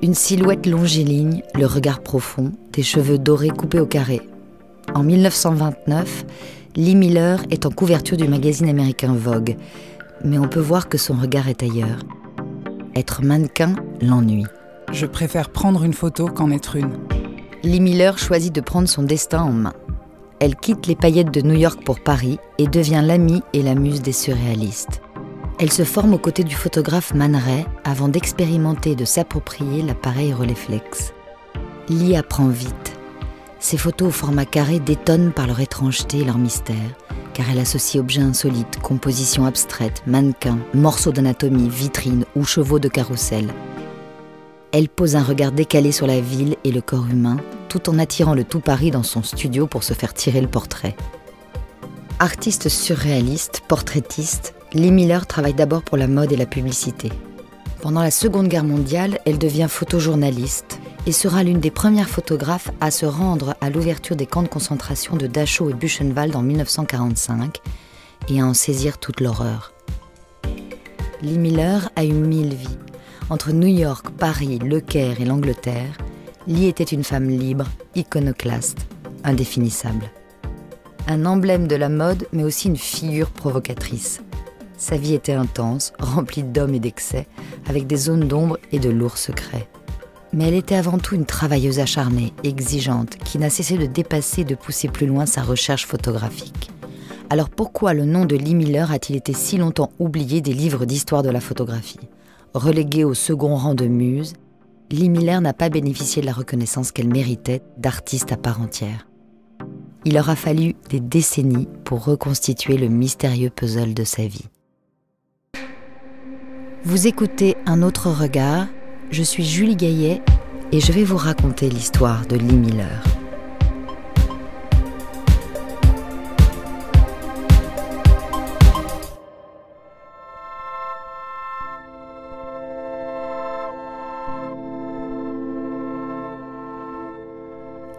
Une silhouette longiligne, le regard profond, des cheveux dorés coupés au carré. En 1929, Lee Miller est en couverture du magazine américain Vogue, mais on peut voir que son regard est ailleurs. Être mannequin l'ennuie. Je préfère prendre une photo qu'en être une. Lee Miller choisit de prendre son destin en main. Elle quitte les paillettes de New York pour Paris et devient l'amie et la muse des surréalistes. Elle se forme aux côtés du photographe Man Ray avant d'expérimenter et de s'approprier l'appareil Rolleiflex. Lee apprend vite. Ses photos au format carré détonnent par leur étrangeté et leur mystère, car elle associe objets insolites, compositions abstraites, mannequins, morceaux d'anatomie, vitrines ou chevaux de carrousel. Elle pose un regard décalé sur la ville et le corps humain, tout en attirant le tout Paris dans son studio pour se faire tirer le portrait. Artiste surréaliste, portraitiste, Lee Miller travaille d'abord pour la mode et la publicité. Pendant la Seconde Guerre mondiale, elle devient photojournaliste et sera l'une des premières photographes à se rendre à l'ouverture des camps de concentration de Dachau et Buchenwald en 1945 et à en saisir toute l'horreur. Lee Miller a eu 1000 vies. Entre New York, Paris, Le Caire et l'Angleterre, Lee était une femme libre, iconoclaste, indéfinissable. Un emblème de la mode, mais aussi une figure provocatrice. Sa vie était intense, remplie d'hommes et d'excès, avec des zones d'ombre et de lourds secrets. Mais elle était avant tout une travailleuse acharnée, exigeante, qui n'a cessé de dépasser et de pousser plus loin sa recherche photographique. Alors pourquoi le nom de Lee Miller a-t-il été si longtemps oublié des livres d'histoire de la photographie ? Reléguée au second rang de muse, Lee Miller n'a pas bénéficié de la reconnaissance qu'elle méritait d'artiste à part entière. Il aura fallu des décennies pour reconstituer le mystérieux puzzle de sa vie. Vous écoutez Un autre regard, je suis Julie Gaillet et je vais vous raconter l'histoire de Lee Miller.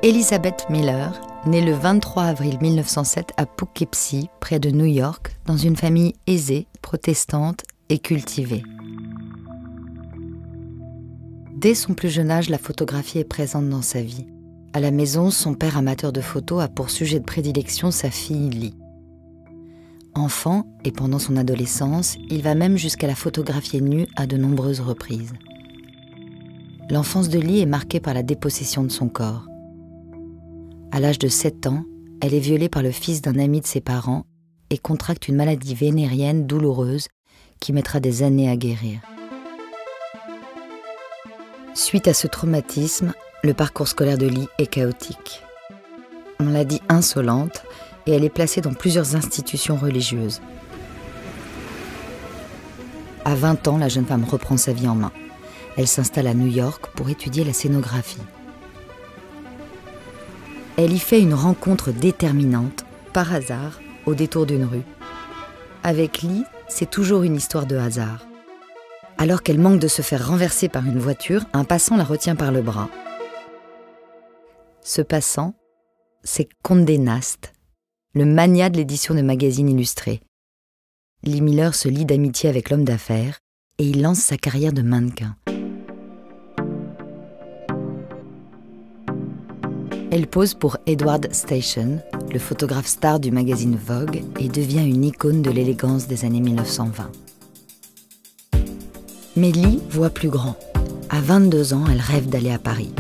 Elizabeth Miller, née le 23 avril 1907 à Poughkeepsie, près de New York, dans une famille aisée, protestante et cultivée. Dès son plus jeune âge, la photographie est présente dans sa vie. À la maison, son père amateur de photos a pour sujet de prédilection sa fille Lee. Enfant, et pendant son adolescence, il va même jusqu'à la photographier nue à de nombreuses reprises. L'enfance de Lee est marquée par la dépossession de son corps. À l'âge de 7 ans, elle est violée par le fils d'un ami de ses parents et contracte une maladie vénérienne douloureuse qui mettra des années à guérir. Suite à ce traumatisme, le parcours scolaire de Lee est chaotique. On l'a dit insolente et elle est placée dans plusieurs institutions religieuses. À 20 ans, la jeune femme reprend sa vie en main. Elle s'installe à New York pour étudier la scénographie. Elle y fait une rencontre déterminante, par hasard, au détour d'une rue. Avec Lee, c'est toujours une histoire de hasard. Alors qu'elle manque de se faire renverser par une voiture, un passant la retient par le bras. Ce passant, c'est Condé Nast, le magnat de l'édition de magazines illustrés. Lee Miller se lie d'amitié avec l'homme d'affaires et il lance sa carrière de mannequin. Elle pose pour Edward Station, le photographe star du magazine Vogue, et devient une icône de l'élégance des années 1920. Mais Lee voit plus grand. À 22 ans, elle rêve d'aller à Paris.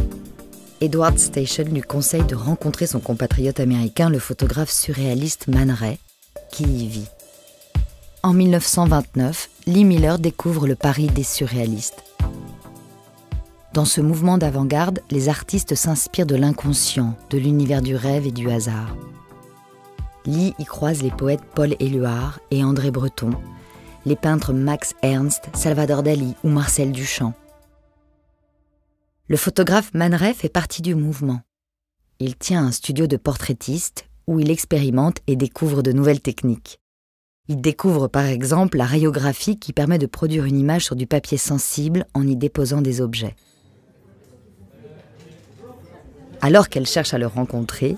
Edward Station lui conseille de rencontrer son compatriote américain, le photographe surréaliste Man Ray, qui y vit. En 1929, Lee Miller découvre le Paris des surréalistes. Dans ce mouvement d'avant-garde, les artistes s'inspirent de l'inconscient, de l'univers du rêve et du hasard. Lee y croise les poètes Paul Éluard et André Breton, les peintres Max Ernst, Salvador Dali ou Marcel Duchamp. Le photographe Man Ray fait partie du mouvement. Il tient un studio de portraitiste où il expérimente et découvre de nouvelles techniques. Il découvre par exemple la rayographie qui permet de produire une image sur du papier sensible en y déposant des objets. Alors qu'elle cherche à le rencontrer,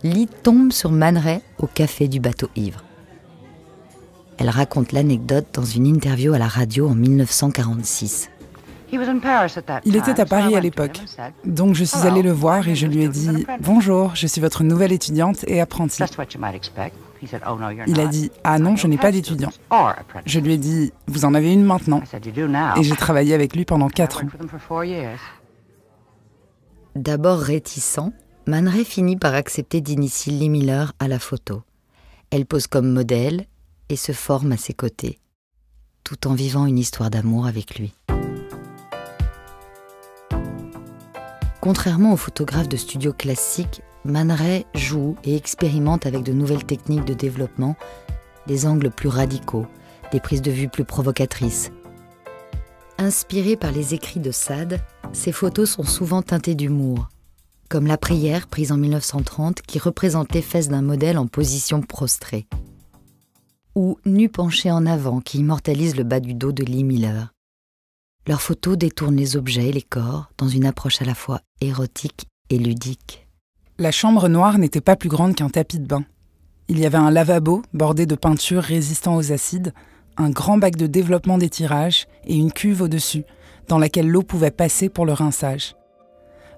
Lee tombe sur Man Ray au café du Bateau Ivre. Elle raconte l'anecdote dans une interview à la radio en 1946. Il était à Paris à l'époque, donc je suis allée le voir et je lui ai dit « Bonjour, je suis votre nouvelle étudiante et apprentie ». Il a dit « Ah non, je n'ai pas d'étudiant ». Je lui ai dit « Vous en avez une maintenant ». Et j'ai travaillé avec lui pendant 4 ans. D'abord réticent, Man Ray finit par accepter d'initier Lee Miller à la photo. Elle pose comme modèle et se forme à ses côtés, tout en vivant une histoire d'amour avec lui. Contrairement aux photographes de studio classiques, Man Ray joue et expérimente avec de nouvelles techniques de développement, des angles plus radicaux, des prises de vue plus provocatrices. Inspirées par les écrits de Sade, ses photos sont souvent teintées d'humour, comme la prière prise en 1930 qui représente les fesses d'un modèle en position prostrée, ou Nu penché en avant qui immortalise le bas du dos de Lee Miller. Leurs photos détournent les objets et les corps dans une approche à la fois érotique et ludique. La chambre noire n'était pas plus grande qu'un tapis de bain. Il y avait un lavabo bordé de peintures résistant aux acides, un grand bac de développement d'étirage et une cuve au-dessus, dans laquelle l'eau pouvait passer pour le rinçage.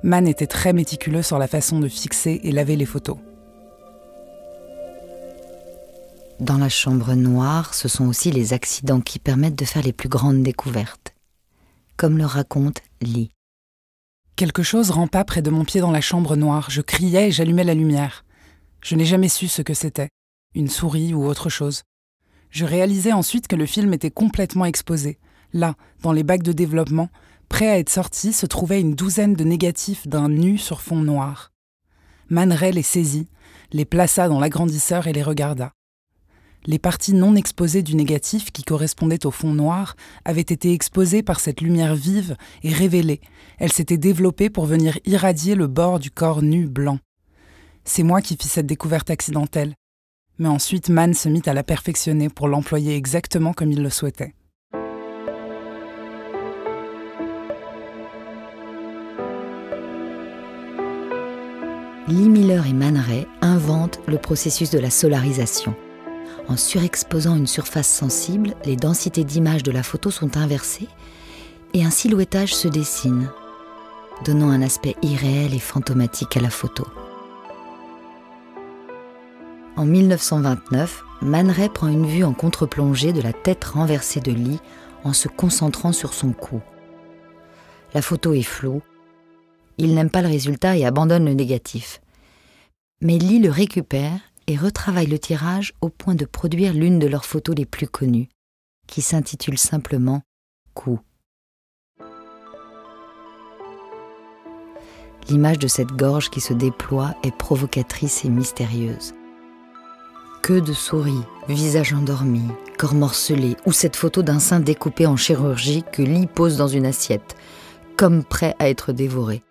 Man était très méticuleux sur la façon de fixer et laver les photos. Dans la chambre noire, ce sont aussi les accidents qui permettent de faire les plus grandes découvertes, comme le raconte Lee. Quelque chose rampa près de mon pied dans la chambre noire. Je criais et j'allumais la lumière. Je n'ai jamais su ce que c'était, une souris ou autre chose. Je réalisais ensuite que le film était complètement exposé. Là, dans les bacs de développement, prêts à être sortis, se trouvait une douzaine de négatifs d'un nu sur fond noir. Man Ray les saisit, les plaça dans l'agrandisseur et les regarda. Les parties non exposées du négatif qui correspondaient au fond noir avaient été exposées par cette lumière vive et révélées. Elles s'étaient développées pour venir irradier le bord du corps nu blanc. C'est moi qui fis cette découverte accidentelle. Mais ensuite, Man se mit à la perfectionner pour l'employer exactement comme il le souhaitait. Lee Miller et Man Ray inventent le processus de la solarisation. En surexposant une surface sensible, les densités d'images de la photo sont inversées et un silhouettage se dessine, donnant un aspect irréel et fantomatique à la photo. En 1929, Man Ray prend une vue en contre-plongée de la tête renversée de Lee en se concentrant sur son cou. La photo est floue, il n'aime pas le résultat et abandonne le négatif. Mais Lee le récupère et retravaille le tirage au point de produire l'une de leurs photos les plus connues, qui s'intitule simplement « Cou ». L'image de cette gorge qui se déploie est provocatrice et mystérieuse. Que de souris, visage endormi, corps morcelé, ou cette photo d'un sein découpé en chirurgie que Lee pose dans une assiette, comme prêt à être dévoré.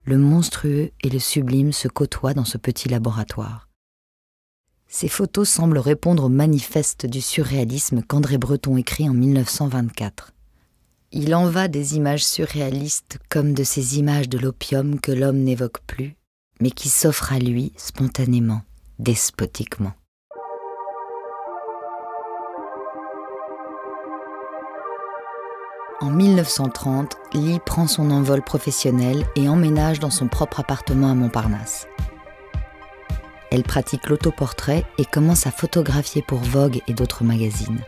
Le monstrueux et le sublime se côtoient dans ce petit laboratoire. Ces photos semblent répondre au manifeste du surréalisme qu'André Breton écrit en 1924. Il en va des images surréalistes comme de ces images de l'opium que l'homme n'évoque plus, mais qui s'offrent à lui spontanément, despotiquement. En 1930, Lee prend son envol professionnel et emménage dans son propre appartement à Montparnasse. Elle pratique l'autoportrait et commence à photographier pour Vogue et d'autres magazines.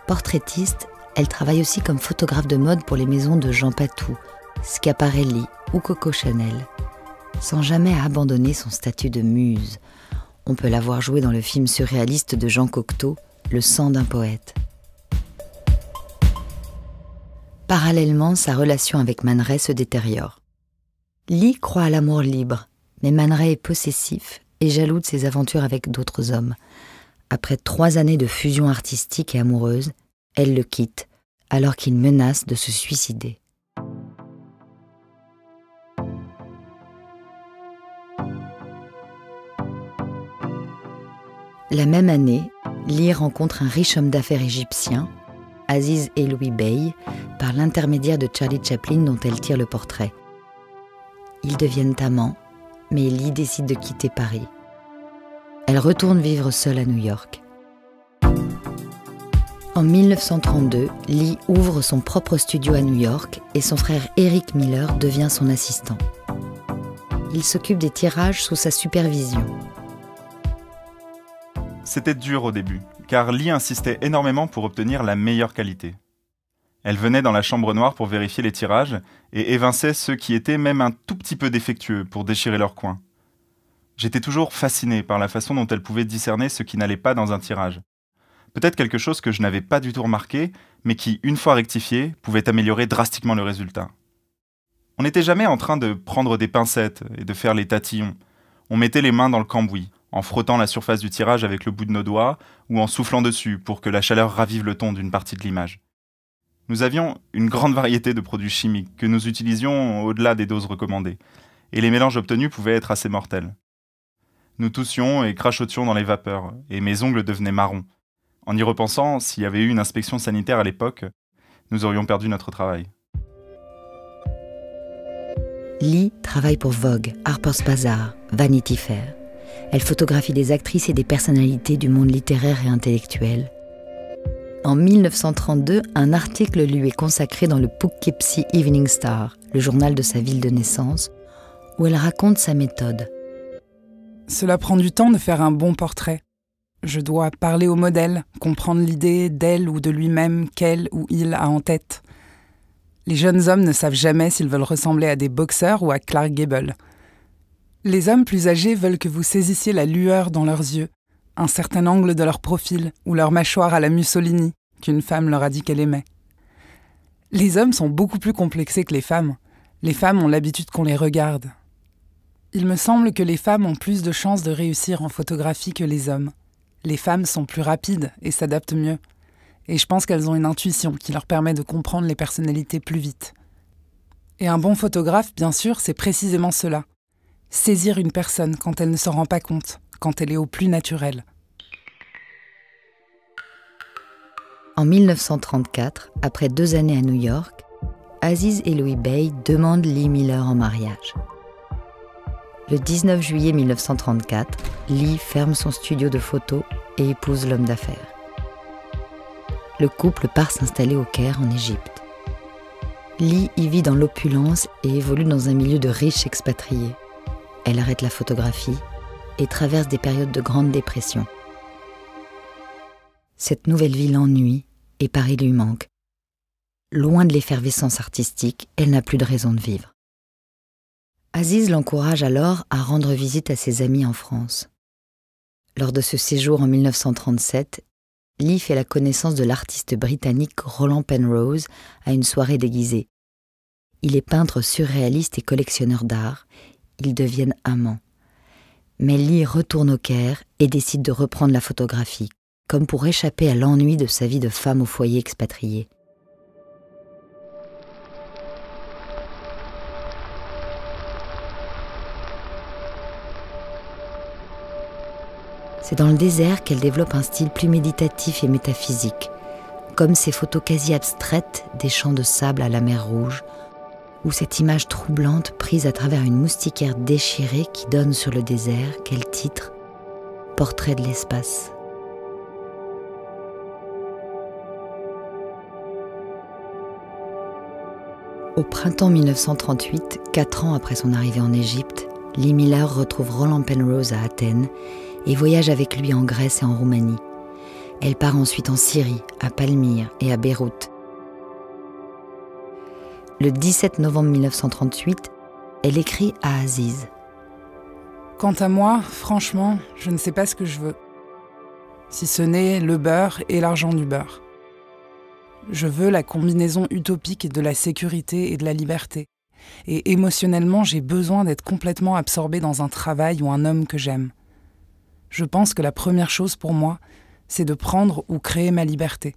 Portraitiste, elle travaille aussi comme photographe de mode pour les maisons de Jean Patou, Schiaparelli ou Coco Chanel, sans jamais abandonner son statut de muse. On peut la voir jouer dans le film surréaliste de Jean Cocteau, Le sang d'un poète. Parallèlement, sa relation avec Man Ray se détériore. Lee croit à l'amour libre, mais Man Ray est possessif et jaloux de ses aventures avec d'autres hommes. Après 3 années de fusion artistique et amoureuse, elle le quitte, alors qu'il menace de se suicider. La même année, Lee rencontre un riche homme d'affaires égyptien, Aziz Eloui Bey, par l'intermédiaire de Charlie Chaplin dont elle tire le portrait. Ils deviennent amants, mais Lee décide de quitter Paris. Elle retourne vivre seule à New York. En 1932, Lee ouvre son propre studio à New York et son frère Eric Miller devient son assistant. Il s'occupe des tirages sous sa supervision. C'était dur au début, car Lee insistait énormément pour obtenir la meilleure qualité. Elle venait dans la chambre noire pour vérifier les tirages et évinçait ceux qui étaient même un tout petit peu défectueux pour déchirer leur coin. J'étais toujours fasciné par la façon dont elle pouvait discerner ce qui n'allait pas dans un tirage. Peut-être quelque chose que je n'avais pas du tout remarqué, mais qui, une fois rectifié, pouvait améliorer drastiquement le résultat. On n'était jamais en train de prendre des pincettes et de faire les tatillons. On mettait les mains dans le cambouis, en frottant la surface du tirage avec le bout de nos doigts ou en soufflant dessus pour que la chaleur ravive le ton d'une partie de l'image. Nous avions une grande variété de produits chimiques que nous utilisions au-delà des doses recommandées, et les mélanges obtenus pouvaient être assez mortels. Nous toussions et crachotions dans les vapeurs, et mes ongles devenaient marrons. En y repensant, s'il y avait eu une inspection sanitaire à l'époque, nous aurions perdu notre travail. Lee travaille pour Vogue, Harper's Bazaar, Vanity Fair. Elle photographie des actrices et des personnalités du monde littéraire et intellectuel. En 1932, un article lui est consacré dans le Poughkeepsie Evening Star, le journal de sa ville de naissance, où elle raconte sa méthode. Cela prend du temps de faire un bon portrait. Je dois parler au modèle, comprendre l'idée d'elle ou de lui-même qu'elle ou il a en tête. Les jeunes hommes ne savent jamais s'ils veulent ressembler à des boxeurs ou à Clark Gable. Les hommes plus âgés veulent que vous saisissiez la lueur dans leurs yeux, un certain angle de leur profil ou leur mâchoire à la Mussolini, qu'une femme leur a dit qu'elle aimait. Les hommes sont beaucoup plus complexés que les femmes. Les femmes ont l'habitude qu'on les regarde. Il me semble que les femmes ont plus de chances de réussir en photographie que les hommes. Les femmes sont plus rapides et s'adaptent mieux. Et je pense qu'elles ont une intuition qui leur permet de comprendre les personnalités plus vite. Et un bon photographe, bien sûr, c'est précisément cela. Saisir une personne quand elle ne s'en rend pas compte, quand elle est au plus naturel. En 1934, après 2 années à New York, Aziz et Louis Bey demandent Lee Miller en mariage. Le 19 juillet 1934, Lee ferme son studio de photo et épouse l'homme d'affaires. Le couple part s'installer au Caire, en Égypte. Lee y vit dans l'opulence et évolue dans un milieu de riches expatriés. Elle arrête la photographie et traverse des périodes de grande dépression. Cette nouvelle vie l'ennuie et Paris lui manque. Loin de l'effervescence artistique, elle n'a plus de raison de vivre. Aziz l'encourage alors à rendre visite à ses amis en France. Lors de ce séjour en 1937, Lee fait la connaissance de l'artiste britannique Roland Penrose à une soirée déguisée. Il est peintre surréaliste et collectionneur d'art. Ils deviennent amants. Mais Lee retourne au Caire et décide de reprendre la photographie, comme pour échapper à l'ennui de sa vie de femme au foyer expatriée. C'est dans le désert qu'elle développe un style plus méditatif et métaphysique, comme ces photos quasi abstraites des champs de sable à la mer Rouge, ou cette image troublante prise à travers une moustiquaire déchirée qui donne sur le désert qu'elle titre « Portrait de l'espace ». Au printemps 1938, 4 ans après son arrivée en Égypte, Lee Miller retrouve Roland Penrose à Athènes et voyage avec lui en Grèce et en Roumanie. Elle part ensuite en Syrie, à Palmyre et à Beyrouth. Le 17 novembre 1938, elle écrit à Aziz. « Quant à moi, franchement, je ne sais pas ce que je veux. Si ce n'est le beurre et l'argent du beurre. Je veux la combinaison utopique de la sécurité et de la liberté. Et émotionnellement, j'ai besoin d'être complètement absorbée dans un travail ou un homme que j'aime. Je pense que la première chose pour moi, c'est de prendre ou créer ma liberté.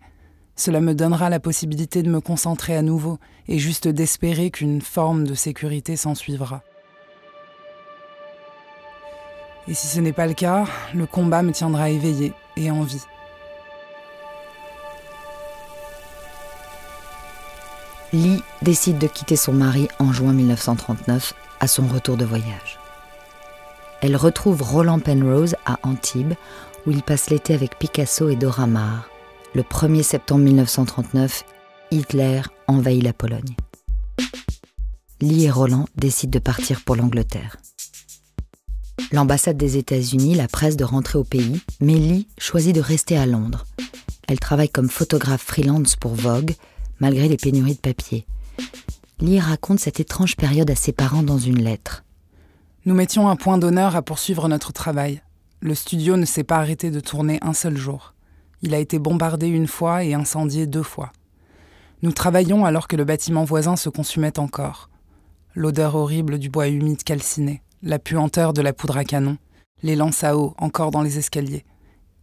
Cela me donnera la possibilité de me concentrer à nouveau et juste d'espérer qu'une forme de sécurité s'ensuivra. Et si ce n'est pas le cas, le combat me tiendra éveillée et en vie. » Lee décide de quitter son mari en juin 1939 à son retour de voyage. Elle retrouve Roland Penrose à Antibes où il passe l'été avec Picasso et Dora Maar, Le 1er septembre 1939, Hitler envahit la Pologne. Lee et Roland décident de partir pour l'Angleterre. L'ambassade des États-Unis la presse de rentrer au pays, mais Lee choisit de rester à Londres. Elle travaille comme photographe freelance pour Vogue, malgré les pénuries de papier. Lee raconte cette étrange période à ses parents dans une lettre. Nous mettions un point d'honneur à poursuivre notre travail. Le studio ne s'est pas arrêté de tourner un seul jour. Il a été bombardé une fois et incendié 2 fois. Nous travaillions alors que le bâtiment voisin se consumait encore. L'odeur horrible du bois humide calciné, la puanteur de la poudre à canon, les lances à eau encore dans les escaliers.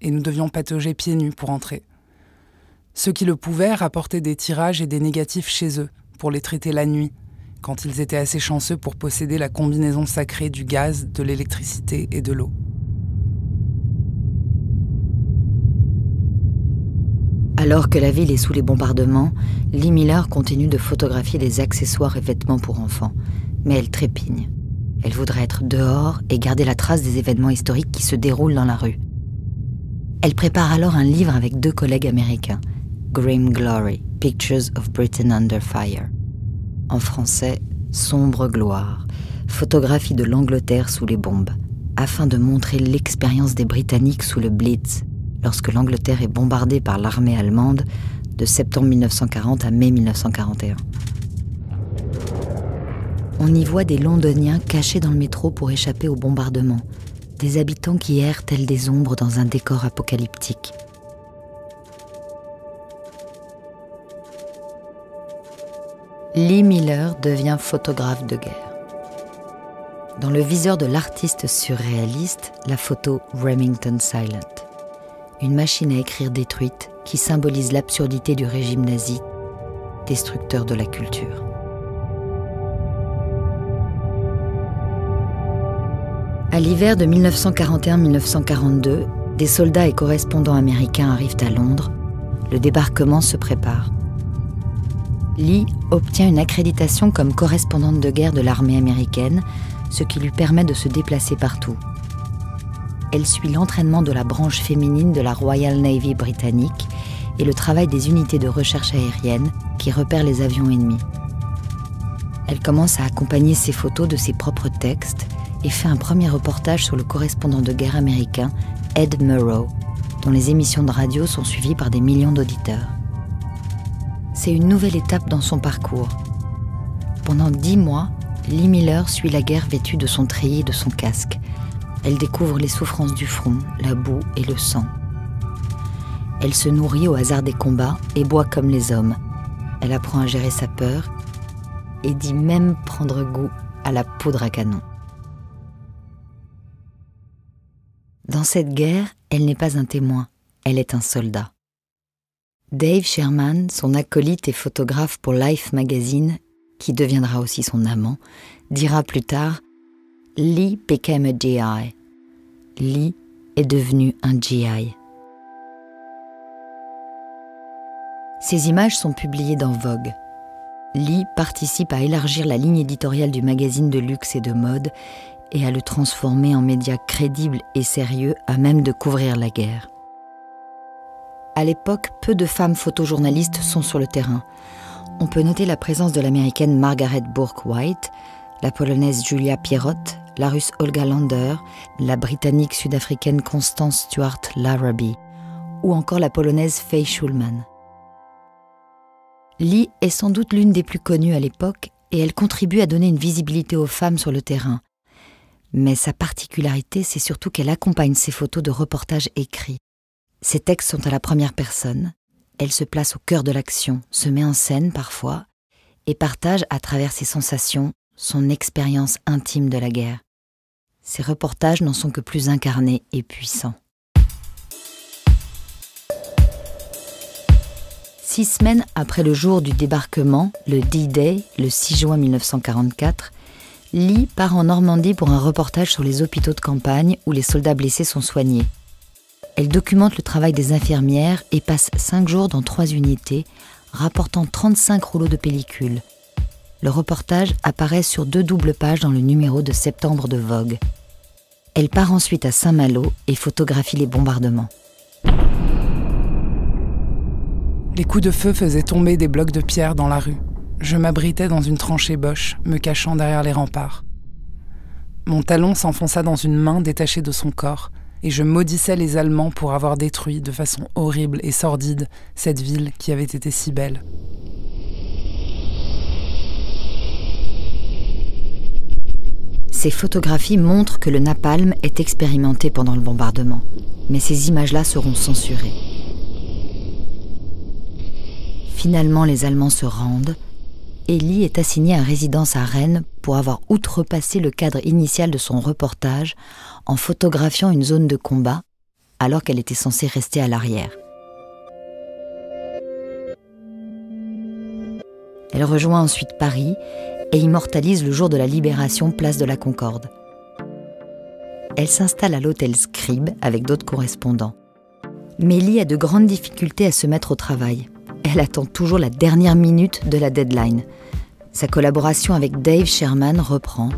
Et nous devions patauger pieds nus pour entrer. Ceux qui le pouvaient rapportaient des tirages et des négatifs chez eux pour les traiter la nuit, quand ils étaient assez chanceux pour posséder la combinaison sacrée du gaz, de l'électricité et de l'eau. Alors que la ville est sous les bombardements, Lee Miller continue de photographier des accessoires et vêtements pour enfants. Mais elle trépigne. Elle voudrait être dehors et garder la trace des événements historiques qui se déroulent dans la rue. Elle prépare alors un livre avec 2 collègues américains, Grim Glory, Pictures of Britain Under Fire. En français, Sombre gloire, photographie de l'Angleterre sous les bombes, afin de montrer l'expérience des Britanniques sous le Blitz, lorsque l'Angleterre est bombardée par l'armée allemande de septembre 1940 à mai 1941. On y voit des Londoniens cachés dans le métro pour échapper au bombardement, des habitants qui errent tels des ombres dans un décor apocalyptique. Lee Miller devient photographe de guerre. Dans le viseur de l'artiste surréaliste, la photo Remington Silent. Une machine à écrire détruite qui symbolise l'absurdité du régime nazi, destructeur de la culture. À l'hiver de 1941-1942, des soldats et correspondants américains arrivent à Londres. Le débarquement se prépare. Lee obtient une accréditation comme correspondante de guerre de l'armée américaine, ce qui lui permet de se déplacer partout. Elle suit l'entraînement de la branche féminine de la Royal Navy britannique et le travail des unités de recherche aérienne qui repèrent les avions ennemis. Elle commence à accompagner ses photos de ses propres textes et fait un premier reportage sur le correspondant de guerre américain Ed Murrow, dont les émissions de radio sont suivies par des millions d'auditeurs. C'est une nouvelle étape dans son parcours. Pendant 10 mois, Lee Miller suit la guerre vêtue de son treillis et de son casque. Elle découvre les souffrances du front, la boue et le sang. Elle se nourrit au hasard des combats et boit comme les hommes. Elle apprend à gérer sa peur et dit même prendre goût à la poudre à canon. Dans cette guerre, elle n'est pas un témoin, elle est un soldat. Dave Sherman, son acolyte et photographe pour Life Magazine, qui deviendra aussi son amant, dira plus tard « Lee became a GI ». Lee est devenu un GI. Ces images sont publiées dans Vogue. Lee participe à élargir la ligne éditoriale du magazine de luxe et de mode et à le transformer en média crédible et sérieux à même de couvrir la guerre. À l'époque, peu de femmes photojournalistes sont sur le terrain. On peut noter la présence de l'américaine Margaret Bourke-White, la polonaise Julia Pierrot, la russe Olga Lander, la britannique sud-africaine Constance Stewart Larrabee, ou encore la polonaise Faye Schulman. Lee est sans doute l'une des plus connues à l'époque et elle contribue à donner une visibilité aux femmes sur le terrain. Mais sa particularité, c'est surtout qu'elle accompagne ses photos de reportages écrits. Ses textes sont à la première personne, elle se place au cœur de l'action, se met en scène parfois, et partage à travers ses sensations son expérience intime de la guerre. Ses reportages n'en sont que plus incarnés et puissants. 6 semaines après le jour du débarquement, le D-Day, le 6 juin 1944, Lee part en Normandie pour un reportage sur les hôpitaux de campagne où les soldats blessés sont soignés. Elle documente le travail des infirmières et passe 5 jours dans 3 unités, rapportant 35 rouleaux de pellicule. Le reportage apparaît sur 2 doubles pages dans le numéro de septembre de Vogue. Elle part ensuite à Saint-Malo et photographie les bombardements. Les coups de feu faisaient tomber des blocs de pierre dans la rue. Je m'abritais dans une tranchée boche, me cachant derrière les remparts. Mon talon s'enfonça dans une main détachée de son corps, et je maudissais les Allemands pour avoir détruit de façon horrible et sordide cette ville qui avait été si belle. Ces photographies montrent que le napalm est expérimenté pendant le bombardement, mais ces images-là seront censurées. Finalement, les Allemands se rendent et Lee est assignée à résidence à Rennes pour avoir outrepassé le cadre initial de son reportage en photographiant une zone de combat alors qu'elle était censée rester à l'arrière. Elle rejoint ensuite Paris et immortalise le jour de la libération, place de la Concorde. Elle s'installe à l'hôtel Scribe avec d'autres correspondants. Mais Lee a de grandes difficultés à se mettre au travail. Elle attend toujours la dernière minute de la deadline. Sa collaboration avec Dave Sherman reprend.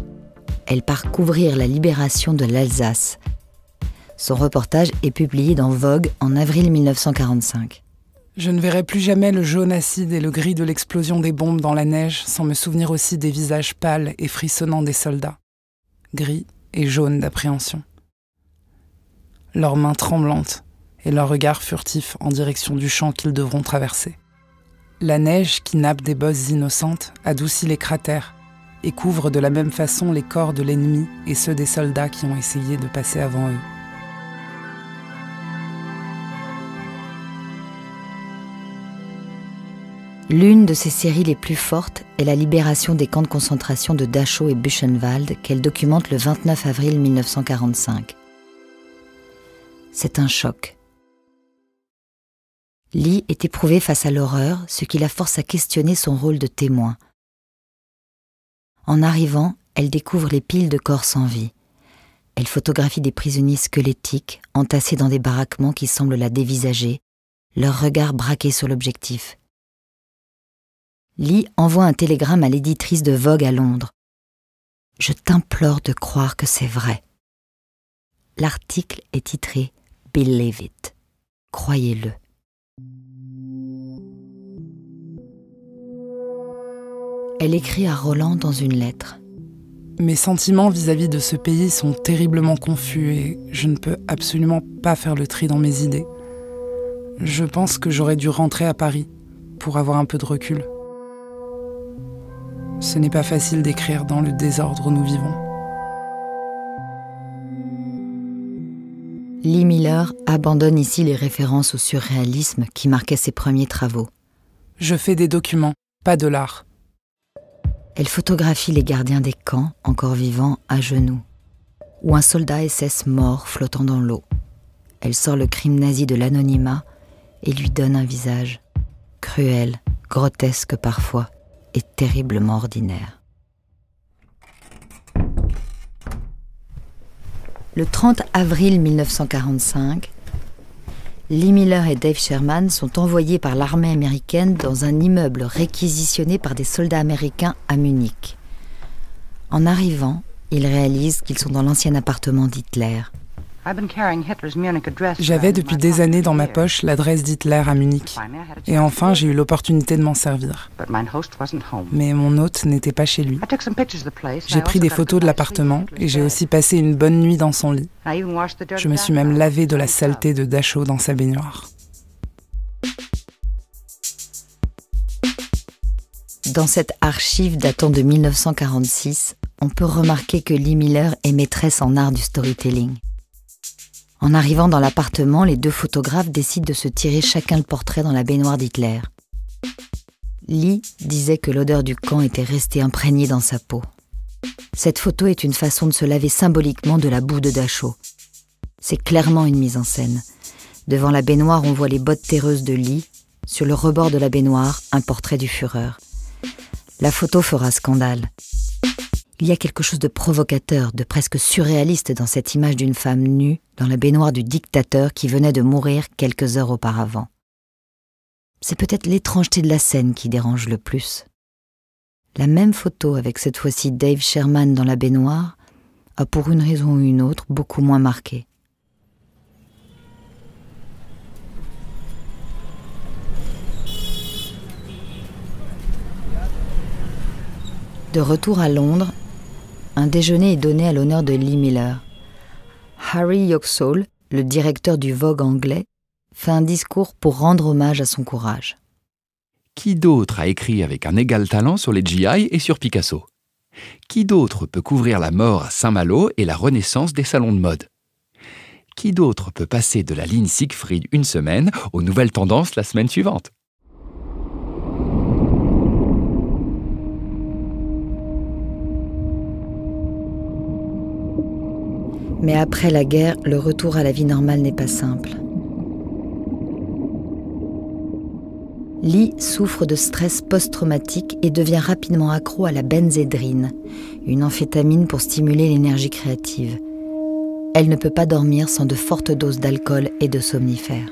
Elle part couvrir la libération de l'Alsace. Son reportage est publié dans Vogue en avril 1945. Je ne verrai plus jamais le jaune acide et le gris de l'explosion des bombes dans la neige sans me souvenir aussi des visages pâles et frissonnants des soldats. Gris et jaune d'appréhension. Leurs mains tremblantes et leurs regards furtifs en direction du champ qu'ils devront traverser. La neige qui nappe des bosses innocentes adoucit les cratères et couvre de la même façon les corps de l'ennemi et ceux des soldats qui ont essayé de passer avant eux. L'une de ses séries les plus fortes est la libération des camps de concentration de Dachau et Buchenwald qu'elle documente le 29 avril 1945. C'est un choc. Lee est éprouvée face à l'horreur, ce qui la force à questionner son rôle de témoin. En arrivant, elle découvre les piles de corps sans vie. Elle photographie des prisonniers squelettiques, entassés dans des baraquements qui semblent la dévisager, leurs regards braqués sur l'objectif. Lee envoie un télégramme à l'éditrice de Vogue à Londres. « Je t'implore de croire que c'est vrai. » L'article est titré « Believe it ». Croyez-le. Elle écrit à Roland dans une lettre. Mes sentiments vis-à-vis de ce pays sont terriblement confus et je ne peux absolument pas faire le tri dans mes idées. Je pense que j'aurais dû rentrer à Paris pour avoir un peu de recul. Ce n'est pas facile d'écrire dans le désordre où nous vivons. Lee Miller abandonne ici les références au surréalisme qui marquaient ses premiers travaux. Je fais des documents, pas de l'art. Elle photographie les gardiens des camps, encore vivants, à genoux, ou un soldat SS mort flottant dans l'eau. Elle sort le crime nazi de l'anonymat et lui donne un visage cruel, grotesque parfois, et terriblement ordinaire. Le 30 avril 1945, Lee Miller et Dave Sherman sont envoyés par l'armée américaine dans un immeuble réquisitionné par des soldats américains à Munich. En arrivant, ils réalisent qu'ils sont dans l'ancien appartement d'Hitler. J'avais depuis des années dans ma poche l'adresse d'Hitler à Munich. Et enfin, j'ai eu l'opportunité de m'en servir. Mais mon hôte n'était pas chez lui. J'ai pris des photos de l'appartement et j'ai aussi passé une bonne nuit dans son lit. Je me suis même lavé de la saleté de Dachau dans sa baignoire. Dans cette archive datant de 1946, on peut remarquer que Lee Miller est maîtresse en art du storytelling. En arrivant dans l'appartement, les deux photographes décident de se tirer chacun le portrait dans la baignoire d'Hitler. Lee disait que l'odeur du camp était restée imprégnée dans sa peau. Cette photo est une façon de se laver symboliquement de la boue de Dachau. C'est clairement une mise en scène. Devant la baignoire, on voit les bottes terreuses de Lee. Sur le rebord de la baignoire, un portrait du Führer. La photo fera scandale. Il y a quelque chose de provocateur, de presque surréaliste dans cette image d'une femme nue dans la baignoire du dictateur qui venait de mourir quelques heures auparavant. C'est peut-être l'étrangeté de la scène qui dérange le plus. La même photo avec cette fois-ci Dave Sherman dans la baignoire a pour une raison ou une autre beaucoup moins marqué. De retour à Londres, un déjeuner est donné à l'honneur de Lee Miller. Harry Yoxall, le directeur du Vogue anglais, fait un discours pour rendre hommage à son courage. Qui d'autre a écrit avec un égal talent sur les GI et sur Picasso? Qui d'autre peut couvrir la mort à Saint-Malo et la renaissance des salons de mode? Qui d'autre peut passer de la ligne Siegfried une semaine aux nouvelles tendances la semaine suivante? Mais après la guerre, le retour à la vie normale n'est pas simple. Lee souffre de stress post-traumatique et devient rapidement accro à la benzédrine, une amphétamine pour stimuler l'énergie créative. Elle ne peut pas dormir sans de fortes doses d'alcool et de somnifères.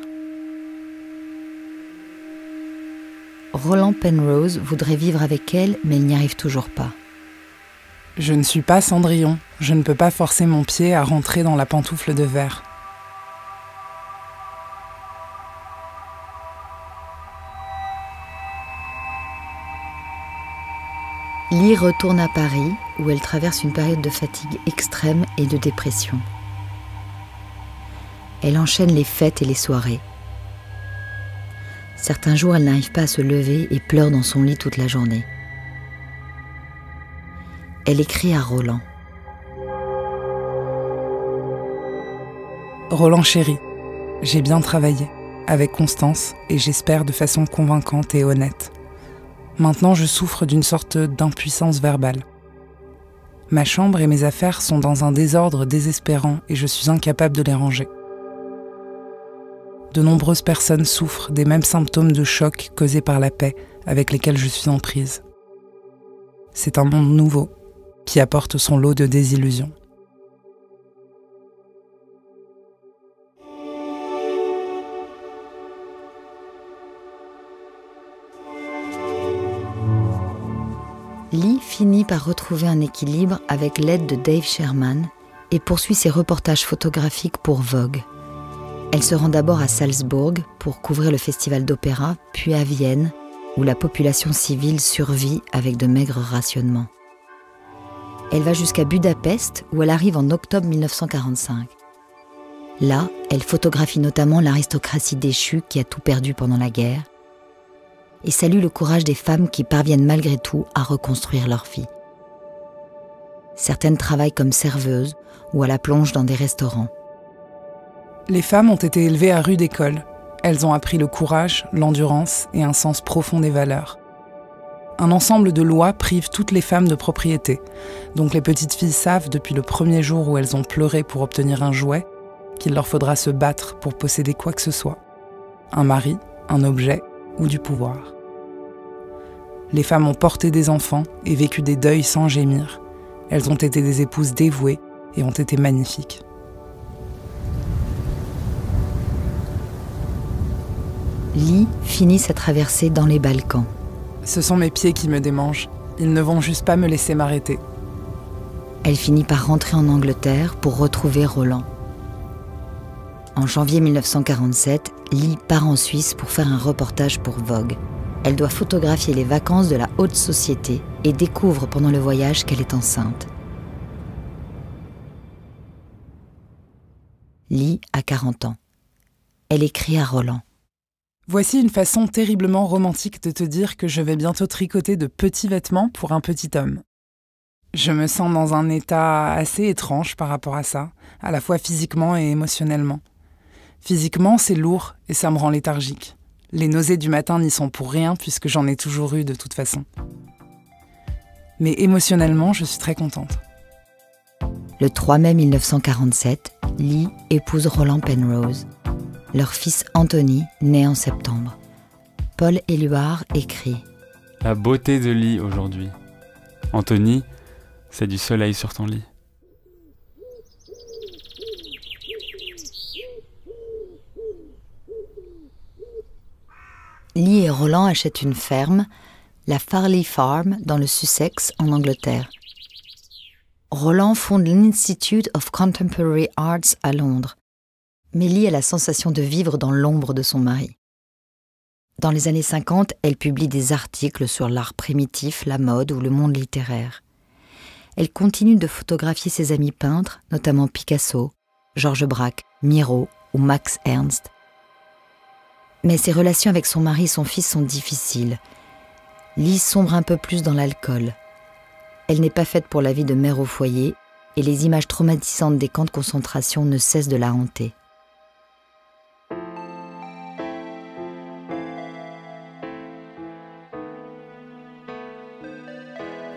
Roland Penrose voudrait vivre avec elle, mais il n'y arrive toujours pas. Je ne suis pas Cendrillon. Je ne peux pas forcer mon pied à rentrer dans la pantoufle de verre. Lee retourne à Paris, où elle traverse une période de fatigue extrême et de dépression. Elle enchaîne les fêtes et les soirées. Certains jours, elle n'arrive pas à se lever et pleure dans son lit toute la journée. Elle écrit à Roland. Roland chéri, j'ai bien travaillé, avec constance et j'espère de façon convaincante et honnête. Maintenant, je souffre d'une sorte d'impuissance verbale. Ma chambre et mes affaires sont dans un désordre désespérant et je suis incapable de les ranger. De nombreuses personnes souffrent des mêmes symptômes de choc causés par la paix avec lesquels je suis en prise. C'est un monde nouveau qui apporte son lot de désillusions. Lee finit par retrouver un équilibre avec l'aide de Dave Sherman et poursuit ses reportages photographiques pour Vogue. Elle se rend d'abord à Salzbourg pour couvrir le festival d'opéra, puis à Vienne, où la population civile survit avec de maigres rationnements. Elle va jusqu'à Budapest, où elle arrive en octobre 1945. Là, elle photographie notamment l'aristocratie déchue qui a tout perdu pendant la guerre et salue le courage des femmes qui parviennent malgré tout à reconstruire leur vie. Certaines travaillent comme serveuses ou à la plonge dans des restaurants. Les femmes ont été élevées à rude école. Elles ont appris le courage, l'endurance et un sens profond des valeurs. Un ensemble de lois prive toutes les femmes de propriété. Donc les petites filles savent depuis le premier jour où elles ont pleuré pour obtenir un jouet qu'il leur faudra se battre pour posséder quoi que ce soit. Un mari, un objet ou du pouvoir. Les femmes ont porté des enfants et vécu des deuils sans gémir. Elles ont été des épouses dévouées et ont été magnifiques. Lee finit sa traversée dans les Balkans. Ce sont mes pieds qui me démangent. Ils ne vont juste pas me laisser m'arrêter. Elle finit par rentrer en Angleterre pour retrouver Roland. En janvier 1947, Lee part en Suisse pour faire un reportage pour Vogue. Elle doit photographier les vacances de la haute société et découvre pendant le voyage qu'elle est enceinte. Lee a 40 ans. Elle écrit à Roland. Voici une façon terriblement romantique de te dire que je vais bientôt tricoter de petits vêtements pour un petit homme. Je me sens dans un état assez étrange par rapport à ça, à la fois physiquement et émotionnellement. Physiquement, c'est lourd et ça me rend léthargique. Les nausées du matin n'y sont pour rien puisque j'en ai toujours eu de toute façon. Mais émotionnellement, je suis très contente. Le 3 mai 1947, Lee épouse Roland Penrose. Leur fils Anthony naît en septembre. Paul Éluard écrit « La beauté de Lee aujourd'hui. Anthony, c'est du soleil sur ton lit. » Lee et Roland achètent une ferme, la Farley Farm, dans le Sussex, en Angleterre. Roland fonde l'Institute of Contemporary Arts à Londres. Mais Lee a la sensation de vivre dans l'ombre de son mari. Dans les années 50, elle publie des articles sur l'art primitif, la mode ou le monde littéraire. Elle continue de photographier ses amis peintres, notamment Picasso, Georges Braque, Miro ou Max Ernst. Mais ses relations avec son mari et son fils sont difficiles. Lee sombre un peu plus dans l'alcool. Elle n'est pas faite pour la vie de mère au foyer et les images traumatisantes des camps de concentration ne cessent de la hanter.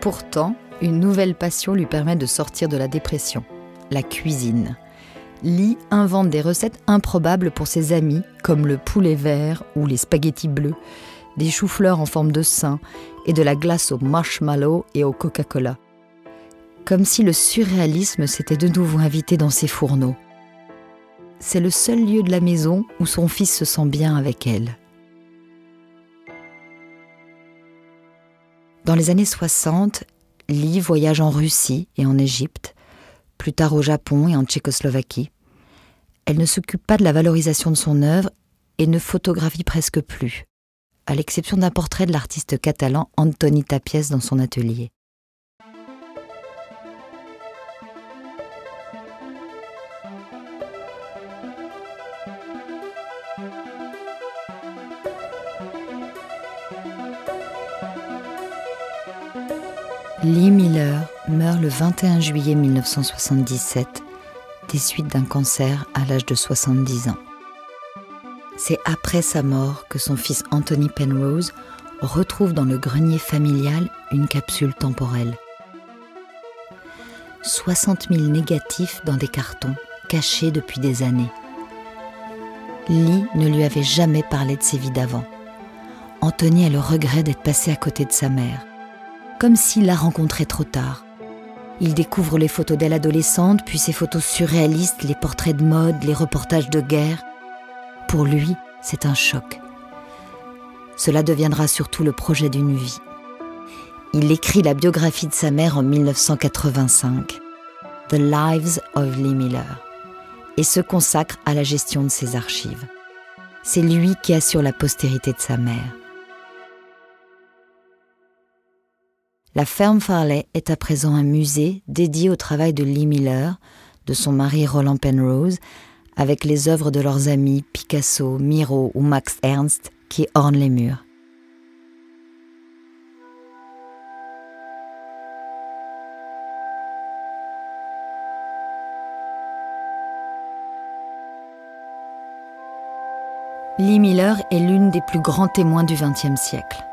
Pourtant, une nouvelle passion lui permet de sortir de la dépression, la cuisine. Lee invente des recettes improbables pour ses amis, comme le poulet vert ou les spaghettis bleus, des choux-fleurs en forme de sein et de la glace au marshmallow et au Coca-Cola. Comme si le surréalisme s'était de nouveau invité dans ses fourneaux. C'est le seul lieu de la maison où son fils se sent bien avec elle. Dans les années 60, Lee voyage en Russie et en Égypte, plus tard au Japon et en Tchécoslovaquie. Elle ne s'occupe pas de la valorisation de son œuvre et ne photographie presque plus, à l'exception d'un portrait de l'artiste catalan Antoni Tàpies dans son atelier. Lee Miller meurt le 21 juillet 1977 des suites d'un cancer à l'âge de 70 ans. C'est après sa mort que son fils Anthony Penrose retrouve dans le grenier familial une capsule temporelle. 60 000 négatifs dans des cartons, cachés depuis des années. Lee ne lui avait jamais parlé de ses vies d'avant. Anthony a le regret d'être passé à côté de sa mère. Comme s'il la rencontrait trop tard. Il découvre les photos d'elle adolescente, puis ses photos surréalistes, les portraits de mode, les reportages de guerre. Pour lui, c'est un choc. Cela deviendra surtout le projet d'une vie. Il écrit la biographie de sa mère en 1985, The Lives of Lee Miller, et se consacre à la gestion de ses archives. C'est lui qui assure la postérité de sa mère. La ferme Farley est à présent un musée dédié au travail de Lee Miller, de son mari Roland Penrose, avec les œuvres de leurs amis Picasso, Miro ou Max Ernst qui ornent les murs. Lee Miller est l'une des plus grands témoins du XXe siècle.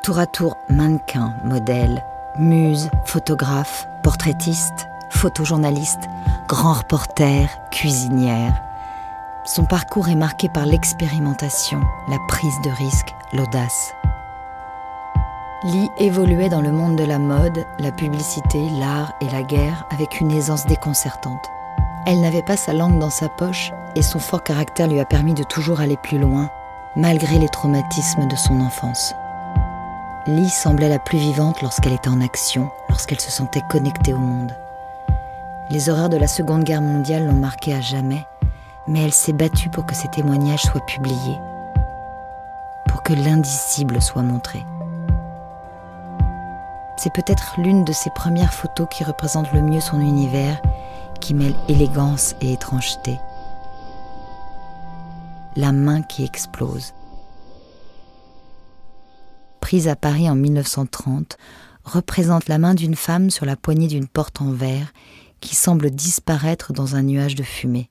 Tour à tour mannequin, modèle, muse, photographe, portraitiste, photojournaliste, grand reporter, cuisinière. Son parcours est marqué par l'expérimentation, la prise de risque, l'audace. Lee évoluait dans le monde de la mode, la publicité, l'art et la guerre avec une aisance déconcertante. Elle n'avait pas sa langue dans sa poche et son fort caractère lui a permis de toujours aller plus loin, malgré les traumatismes de son enfance. Lee semblait la plus vivante lorsqu'elle était en action, lorsqu'elle se sentait connectée au monde. Les horreurs de la Seconde Guerre mondiale l'ont marquée à jamais, mais elle s'est battue pour que ses témoignages soient publiés, pour que l'indicible soit montré. C'est peut-être l'une de ses premières photos qui représente le mieux son univers, qui mêle élégance et étrangeté. La main qui explose. Prise à Paris en 1930, représente la main d'une femme sur la poignée d'une porte en verre qui semble disparaître dans un nuage de fumée.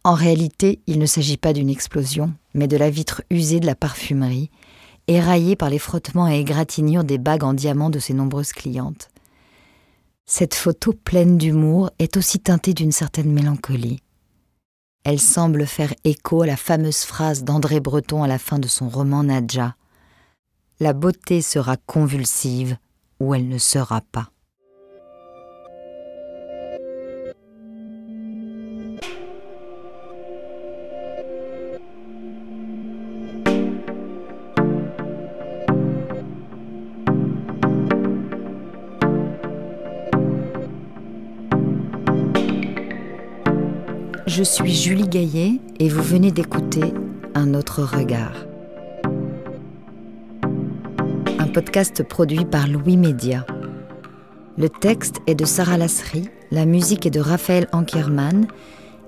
En réalité, il ne s'agit pas d'une explosion, mais de la vitre usée de la parfumerie, éraillée par les frottements et égratignures des bagues en diamant de ses nombreuses clientes. Cette photo pleine d'humour est aussi teintée d'une certaine mélancolie. Elle semble faire écho à la fameuse phrase d'André Breton à la fin de son roman Nadja. « La beauté sera convulsive ou elle ne sera pas. » Je suis Julie Gaillet et vous venez d'écouter Un autre regard. podcast produit par Louis Média. Le texte est de Sarah Lasserie, la musique est de Raphaël Ankerman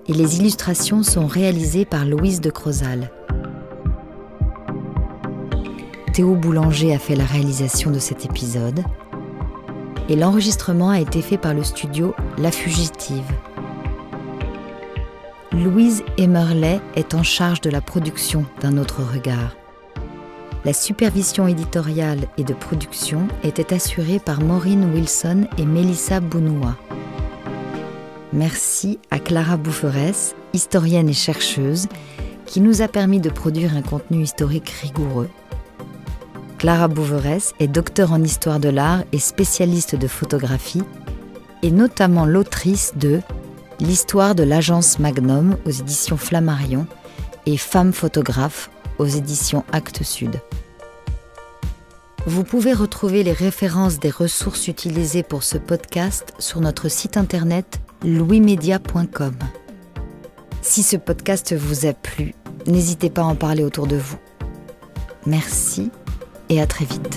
et les illustrations sont réalisées par Louise de Crozal. Théo Boulanger a fait la réalisation de cet épisode et l'enregistrement a été fait par le studio La Fugitive. Louise Emerlet est en charge de la production d'Un autre regard. La supervision éditoriale et de production était assurée par Maureen Wilson et Mélissa Bounoua. Merci à Clara Boufferès, historienne et chercheuse, qui nous a permis de produire un contenu historique rigoureux. Clara Boufferès est docteure en histoire de l'art et spécialiste de photographie, et notamment l'autrice de L'histoire de l'agence Magnum aux éditions Flammarion et Femme photographe aux éditions Actes Sud. Vous pouvez retrouver les références des ressources utilisées pour ce podcast sur notre site internet louismedia.com. Si ce podcast vous a plu, n'hésitez pas à en parler autour de vous. Merci et à très vite.